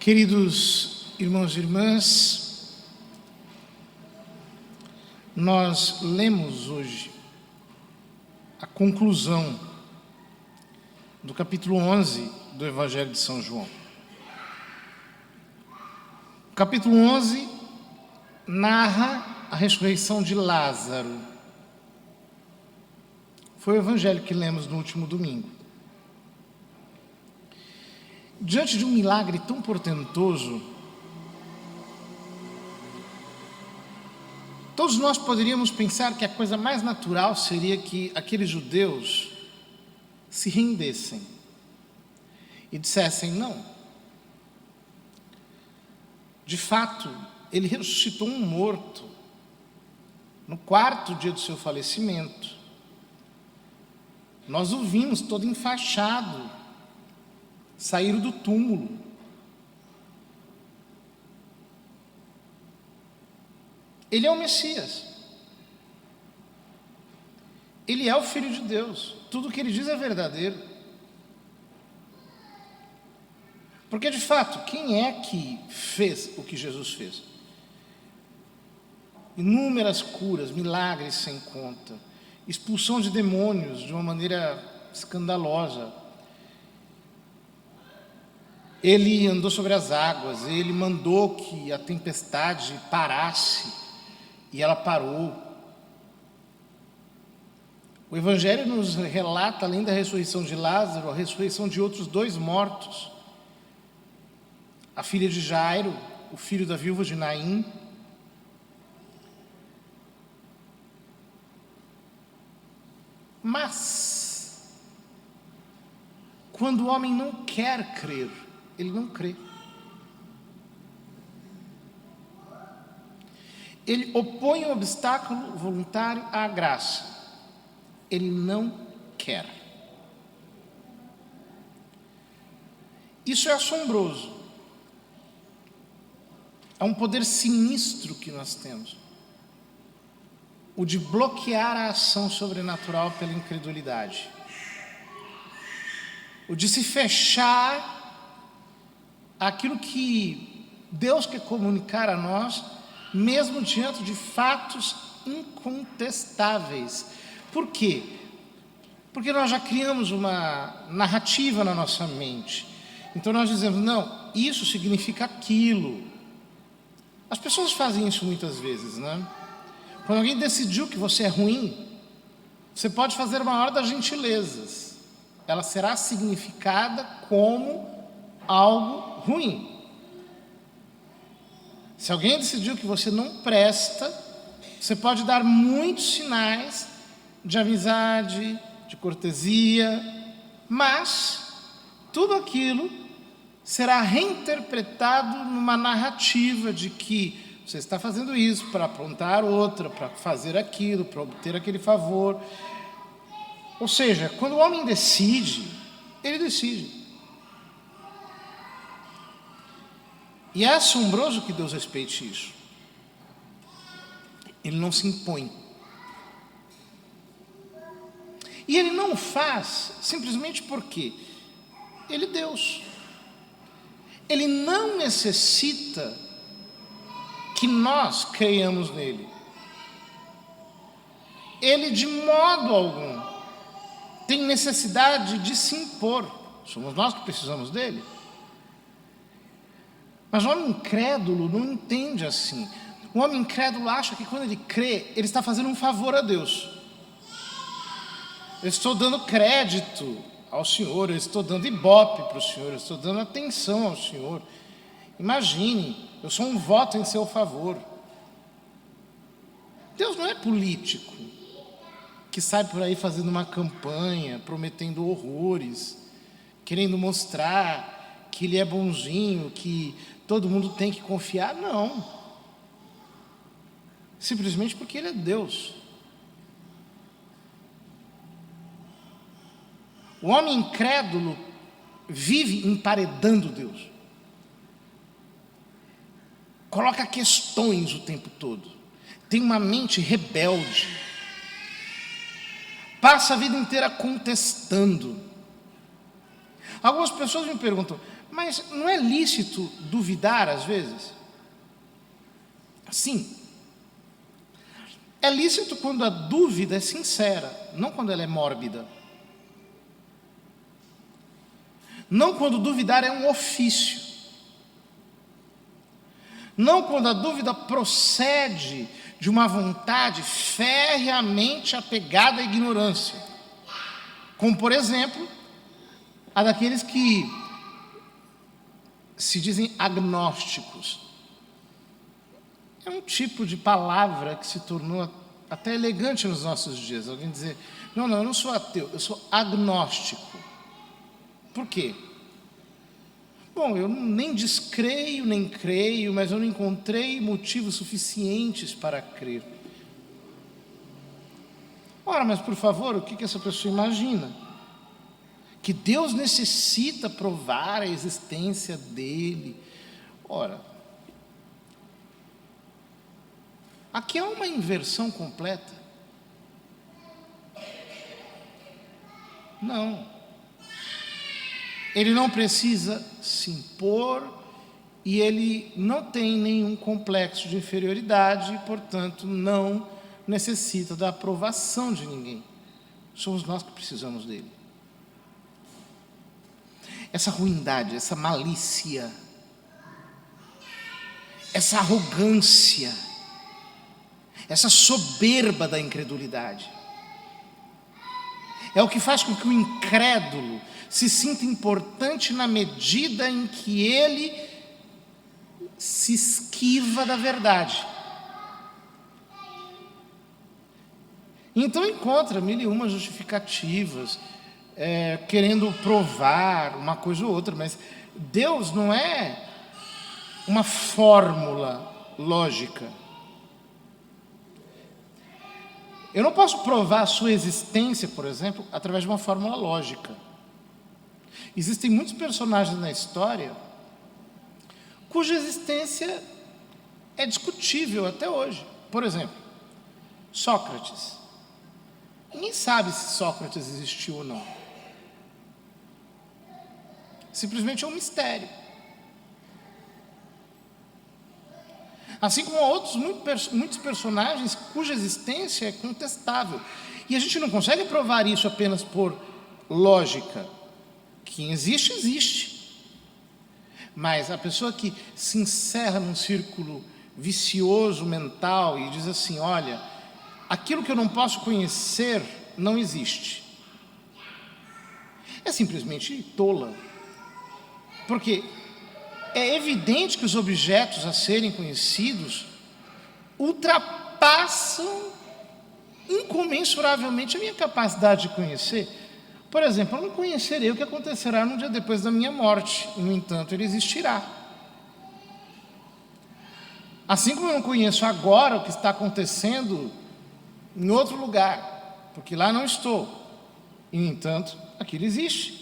Queridos irmãos e irmãs, nós lemos hoje a conclusão do capítulo 11 do Evangelho de São João. O capítulo 11 narra a ressurreição de Lázaro. Foi o evangelho que lemos no último domingo. Diante de um milagre tão portentoso, todos nós poderíamos pensar que a coisa mais natural seria que aqueles judeus se rendessem e dissessem: não. De fato, ele ressuscitou um morto no quarto dia do seu falecimento. Nós o vimos todo enfaixado, sair do túmulo. Ele é o Messias. Ele é o Filho de Deus. Tudo o que ele diz é verdadeiro. Porque, de fato, quem é que fez o que Jesus fez? Inúmeras curas, milagres sem conta, expulsão de demônios de uma maneira escandalosa. Ele andou sobre as águas, ele mandou que a tempestade parasse e ela parou. O Evangelho nos relata, além da ressurreição de Lázaro, a ressurreição de outros 2 mortos. A filha de Jairo, o filho da viúva de Naim. Mas, quando o homem não quer crer, ele não crê. Ele opõe um obstáculo voluntário à graça. Ele não quer. Isso é assombroso. É um poder sinistro que nós temos. O de bloquear a ação sobrenatural pela incredulidade. O de se fechar àquilo que Deus quer comunicar a nós, mesmo diante de fatos incontestáveis. Por quê? Porque nós já criamos uma narrativa na nossa mente. Então nós dizemos: não, isso significa aquilo. As pessoas fazem isso muitas vezes, né? Quando alguém decidiu que você é ruim, você pode fazer a maior das gentilezas. Ela será significada como algo ruim. Se alguém decidiu que você não presta, você pode dar muitos sinais de amizade, de cortesia, mas tudo aquilo será reinterpretado numa narrativa de que você está fazendo isso para aprontar outra, para fazer aquilo, para obter aquele favor. Ou seja, quando o homem decide, ele decide. E é assombroso que Deus respeite isso. Ele não se impõe. E ele não o faz simplesmente porque ele é Deus. Ele não necessita que nós creiamos nele. Ele, de modo algum, tem necessidade de se impor. Somos nós que precisamos dele. Mas o homem incrédulo não entende assim. O homem incrédulo acha que quando ele crê, ele está fazendo um favor a Deus. Eu estou dando crédito ao Senhor, eu estou dando ibope para o Senhor, eu estou dando atenção ao Senhor. Imagine, eu sou um voto em seu favor. Deus não é político que sai por aí fazendo uma campanha, prometendo horrores, querendo mostrar que ele é bonzinho, que todo mundo tem que confiar. Não. Simplesmente porque ele é Deus. O homem incrédulo vive emparedando Deus. Coloca questões o tempo todo. Tem uma mente rebelde. Passa a vida inteira contestando. Algumas pessoas me perguntam: Mas não é lícito duvidar às vezes? Sim. É lícito quando a dúvida é sincera, não quando ela é mórbida. Não quando duvidar é um ofício. Não quando a dúvida procede de uma vontade ferreamente apegada à ignorância. Como, por exemplo, a daqueles que se dizem agnósticos. É um tipo de palavra que se tornou até elegante nos nossos dias. Alguém dizer, não, eu não sou ateu, eu sou agnóstico. Por quê? Bom, eu nem descreio, nem creio, mas eu não encontrei motivos suficientes para crer. Ora, mas por favor, o que essa pessoa imagina? Que Deus necessita provar a existência dele. Ora, aqui há uma inversão completa. Não. Ele não precisa se impor e ele não tem nenhum complexo de inferioridade e, portanto, não necessita da aprovação de ninguém. Somos nós que precisamos dele. Essa ruindade, essa malícia, essa arrogância, essa soberba da incredulidade, é o que faz com que o incrédulo se sinta importante na medida em que ele se esquiva da verdade. Então encontra mil e uma justificativas, querendo provar uma coisa ou outra, mas Deus não é uma fórmula lógica. Eu não posso provar a sua existência, por exemplo, através de uma fórmula lógica. Existem muitos personagens na história cuja existência é discutível até hoje. Por exemplo, Sócrates. Ninguém sabe se Sócrates existiu ou não. Simplesmente é um mistério. Assim como outros muitos personagens cuja existência é contestável. E a gente não consegue provar isso apenas por lógica. Quem existe, existe. Mas a pessoa que se encerra num círculo vicioso mental e diz assim, olha, aquilo que eu não posso conhecer não existe, é simplesmente tola. Porque é evidente que os objetos a serem conhecidos ultrapassam incomensuravelmente a minha capacidade de conhecer. Por exemplo, eu não conhecerei o que acontecerá no dia depois da minha morte, e, no entanto, ele existirá. Assim como eu não conheço agora o que está acontecendo em outro lugar, porque lá não estou, e, no entanto, aquilo existe.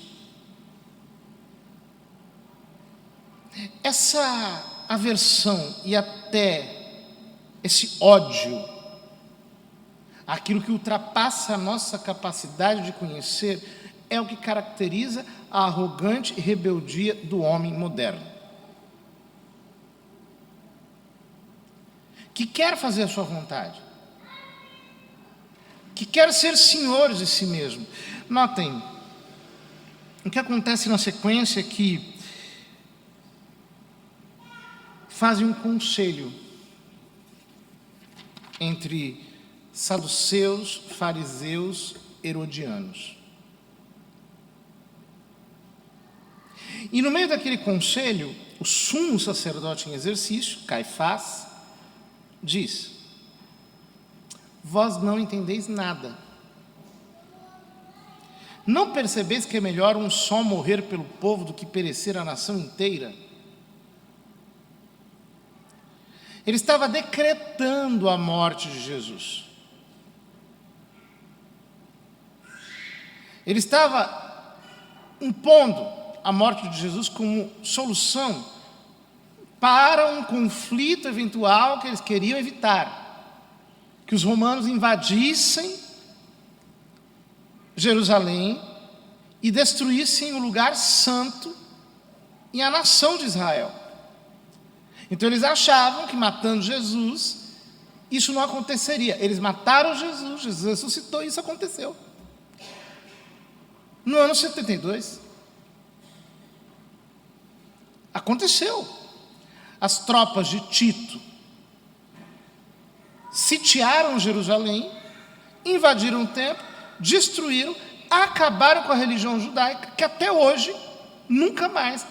Essa aversão e até esse ódio, aquilo que ultrapassa a nossa capacidade de conhecer, é o que caracteriza a arrogante rebeldia do homem moderno, que quer fazer a sua vontade, que quer ser senhor de si mesmo. Notem, o que acontece na sequência é que fazem um conselho entre saduceus, fariseus, herodianos. E no meio daquele conselho, o sumo sacerdote em exercício, Caifás, diz: vós não entendeis nada. Não percebeis que é melhor um só morrer pelo povo do que perecer a nação inteira? Ele estava decretando a morte de Jesus. Ele estava impondo a morte de Jesus como solução para um conflito eventual que eles queriam evitar. Que os romanos invadissem Jerusalém e destruíssem o lugar santo e a nação de Israel. Então eles achavam que matando Jesus, isso não aconteceria. Eles mataram Jesus, Jesus ressuscitou e isso aconteceu. No ano 72. Aconteceu. As tropas de Tito sitiaram Jerusalém, invadiram o templo, destruíram, acabaram com a religião judaica, que até hoje nunca mais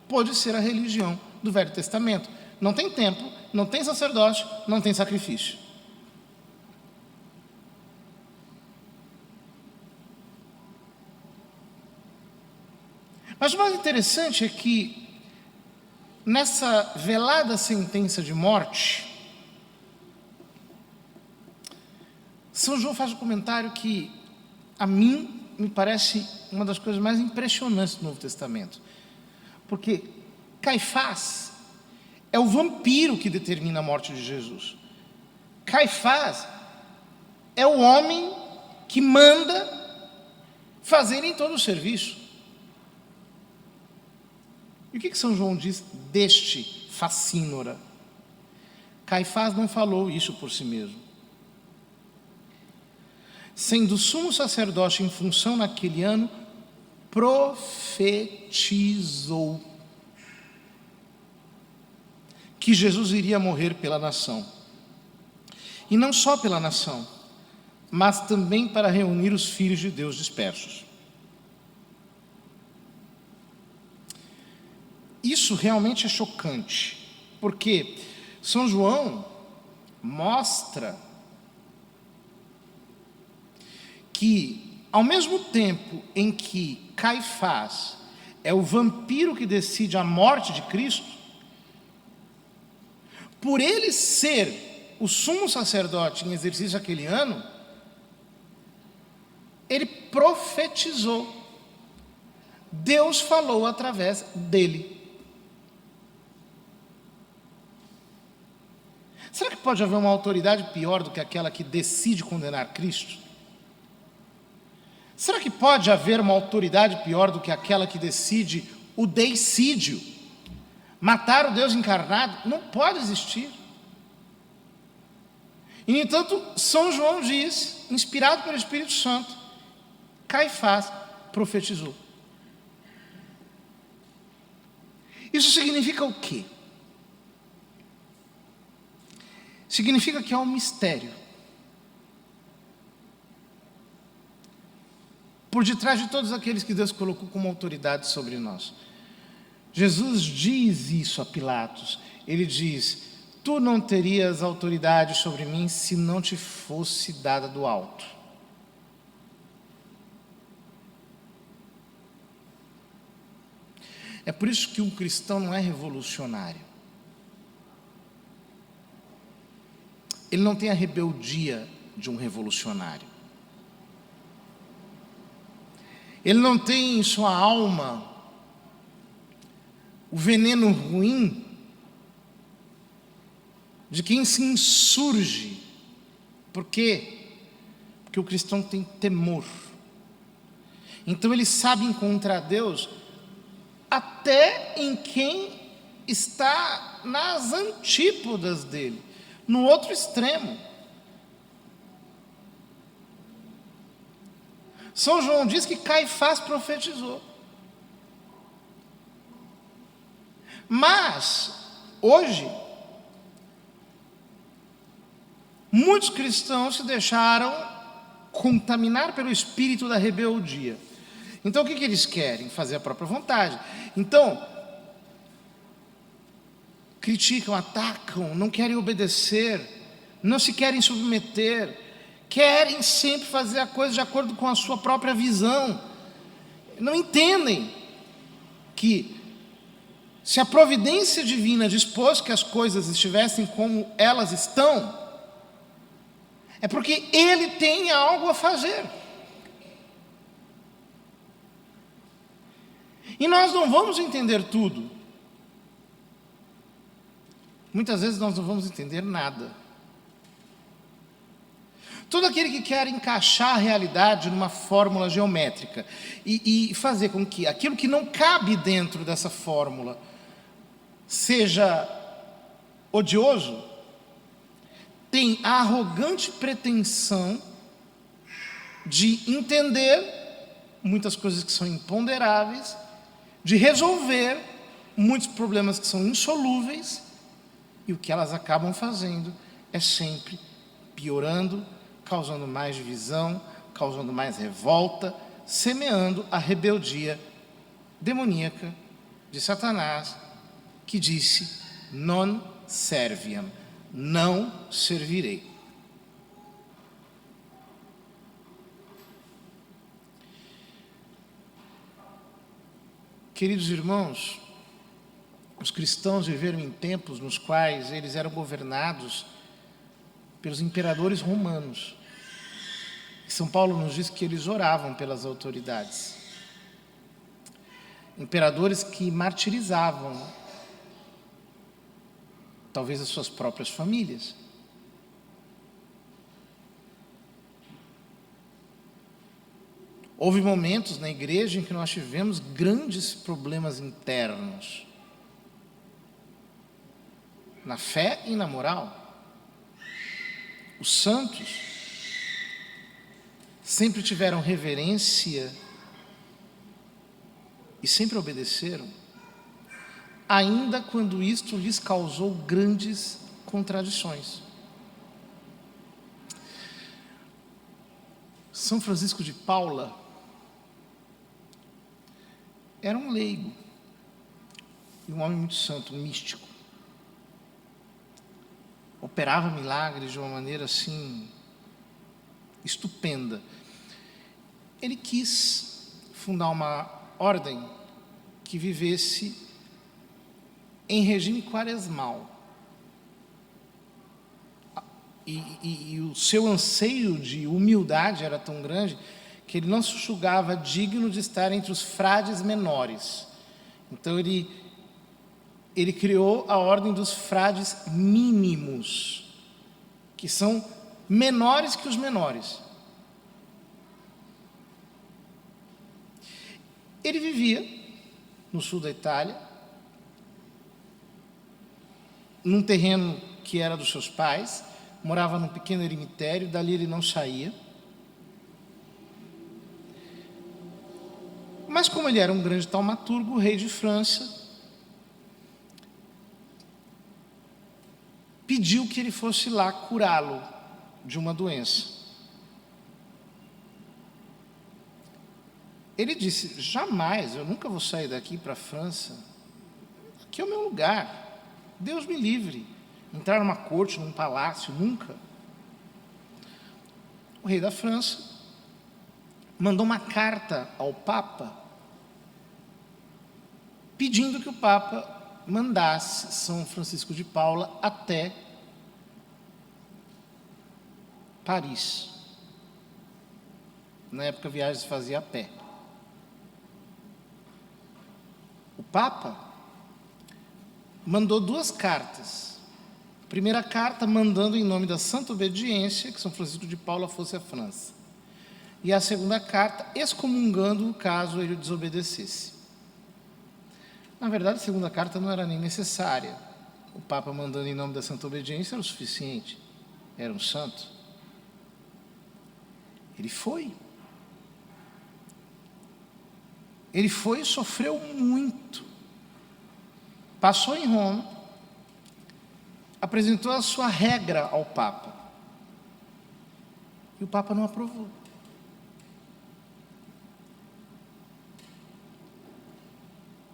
pôde ser a religião do Velho Testamento. Não tem templo, não tem sacerdócio, não tem sacrifício. Mas o mais interessante é que nessa velada sentença de morte, São João faz um comentário que a mim me parece uma das coisas mais impressionantes do Novo Testamento. Porque Caifás é o vampiro que determina a morte de Jesus. Caifás é o homem que manda fazerem todo o serviço. E o que São João diz deste facínora? Caifás não falou isso por si mesmo. Sendo sumo sacerdote em função naquele ano, profetizou que Jesus iria morrer pela nação. E não só pela nação, mas também para reunir os filhos de Deus dispersos. Isso realmente é chocante, porque São João mostra que, ao mesmo tempo em que Caifás é o vampiro que decide a morte de Cristo, por ele ser o sumo sacerdote em exercício aquele ano, ele profetizou. Deus falou através dele. Será que pode haver uma autoridade pior do que aquela que decide condenar Cristo? Será que pode haver uma autoridade pior do que aquela que decide o deicídio? Matar o Deus encarnado? Não pode existir. E, no entanto, São João diz, inspirado pelo Espírito Santo, Caifás profetizou. Isso significa o quê? Significa que há um mistério por detrás de todos aqueles que Deus colocou como autoridade sobre nós. Jesus diz isso a Pilatos. Ele diz: tu não terias autoridade sobre mim se não te fosse dada do alto. É por isso que um cristão não é revolucionário. Ele não tem a rebeldia de um revolucionário. Ele não tem em sua alma o veneno ruim de quem se insurge. Por quê? Porque o cristão tem temor. Então ele sabe encontrar Deus até em quem está nas antípodas dele, no outro extremo. São João diz que Caifás profetizou. Mas, hoje, muitos cristãos se deixaram contaminar pelo espírito da rebeldia. Então, o que eles querem? Fazer a própria vontade. Então, criticam, atacam, não querem obedecer, não se querem submeter, querem sempre fazer a coisa de acordo com a sua própria visão. Não entendem que, se a providência divina dispôs que as coisas estivessem como elas estão, é porque Ele tem algo a fazer. E nós não vamos entender tudo. Muitas vezes nós não vamos entender nada. Todo aquele que quer encaixar a realidade numa fórmula geométrica e fazer com que aquilo que não cabe dentro dessa fórmula seja odioso, tem a arrogante pretensão de entender muitas coisas que são imponderáveis, de resolver muitos problemas que são insolúveis, e o que elas acabam fazendo é sempre piorando, causando mais divisão, causando mais revolta, semeando a rebeldia demoníaca de Satanás, que disse: non serviam, não servirei. Queridos irmãos, os cristãos viveram em tempos nos quais eles eram governados pelos imperadores romanos. São Paulo nos diz que eles oravam pelas autoridades. Imperadores que martirizavam, talvez, as suas próprias famílias. Houve momentos na igreja em que nós tivemos grandes problemas internos, na fé e na moral. Os santos sempre tiveram reverência e sempre obedeceram, ainda quando isto lhes causou grandes contradições. São Francisco de Paula era um leigo e um homem muito santo, um místico. Operava milagres de uma maneira assim estupenda. Ele quis fundar uma ordem que vivesse em regime quaresmal. E o seu anseio de humildade era tão grande que ele não se julgava digno de estar entre os frades menores. Então ele criou a ordem dos frades mínimos, que são menores que os menores. Ele vivia no sul da Itália, num terreno que era dos seus pais, morava num pequeno eremitério, dali ele não saía. Mas como ele era um grande taumaturgo, o rei de França pediu que ele fosse lá curá-lo de uma doença. Ele disse: jamais, eu nunca vou sair daqui para a França. Aqui é o meu lugar. Deus me livre. Entrar numa corte, num palácio, nunca. O rei da França mandou uma carta ao Papa, pedindo que o Papa mandasse São Francisco de Paula até Paris. Na época a viagem se fazia a pé. O Papa mandou 2 cartas. A primeira carta mandando em nome da Santa Obediência que São Francisco de Paula fosse à França. E a segunda carta excomungando-o caso ele desobedecesse. Na verdade, a segunda carta não era nem necessária. O Papa mandando em nome da Santa Obediência era o suficiente. Era um santo. Ele foi. Ele foi e sofreu muito. Passou em Roma, apresentou a sua regra ao Papa. E o Papa não aprovou.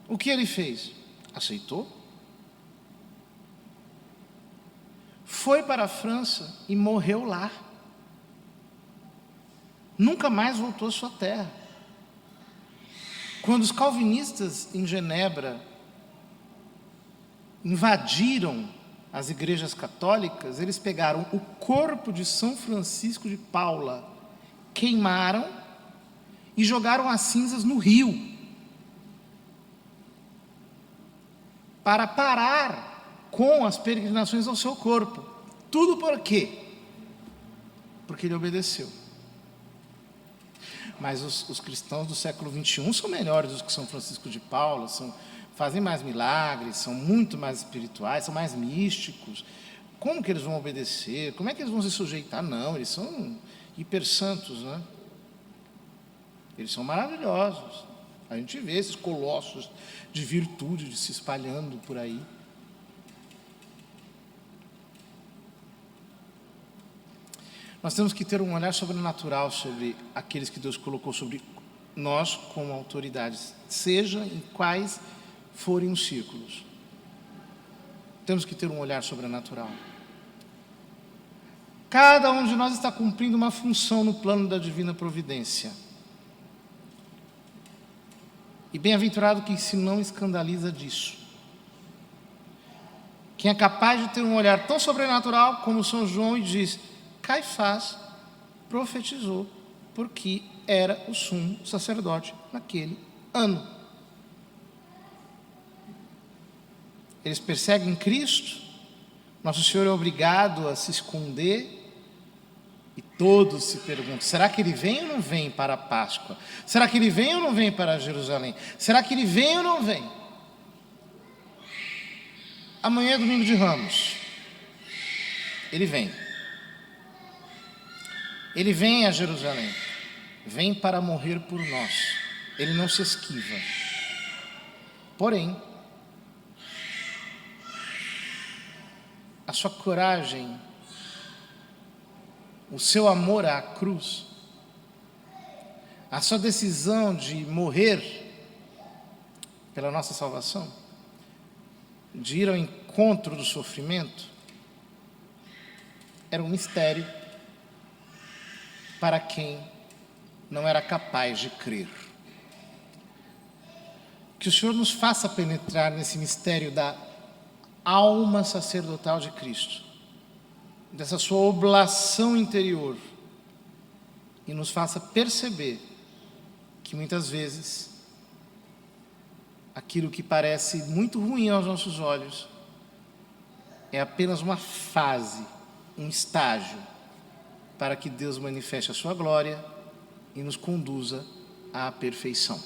O que ele fez? Aceitou. Foi para a França e morreu lá. Nunca mais voltou à sua terra. Quando os calvinistas em Genebra invadiram as igrejas católicas, eles pegaram o corpo de São Francisco de Paula, queimaram e jogaram as cinzas no rio, para parar com as peregrinações ao seu corpo. Tudo por quê? porque ele obedeceu. Mas os cristãos do século XXI são melhores do que São Francisco de Paula, fazem mais milagres, são muito mais espirituais, são mais místicos. Como que eles vão obedecer? Como é que eles vão se sujeitar? Não, eles são hipersantos, né? Eles são maravilhosos. A gente vê esses colossos de virtude se espalhando por aí. Nós temos que ter um olhar sobrenatural sobre aqueles que Deus colocou sobre nós como autoridades, seja em quais forem os círculos. Temos que ter um olhar sobrenatural. Cada um de nós está cumprindo uma função no plano da divina providência. E bem-aventurado quem se não escandaliza disso. Quem é capaz de ter um olhar tão sobrenatural como São João e diz: Caifás profetizou porque era o sumo sacerdote naquele ano. Eles perseguem Cristo, Nosso Senhor é obrigado a se esconder, e todos se perguntam: será que ele vem ou não vem para a Páscoa? Será que ele vem ou não vem para Jerusalém? Será que ele vem ou não vem? Amanhã é domingo de Ramos. Ele vem. Ele vem a Jerusalém. Vem para morrer por nós. Ele não se esquiva. Porém, a sua coragem, o seu amor à cruz, a sua decisão de morrer pela nossa salvação, de ir ao encontro do sofrimento, era um mistério para quem não era capaz de crer. Que o Senhor nos faça penetrar nesse mistério da alma sacerdotal de Cristo, dessa sua oblação interior, e nos faça perceber que muitas vezes aquilo que parece muito ruim aos nossos olhos é apenas uma fase, um estágio, para que Deus manifeste a sua glória e nos conduza à perfeição.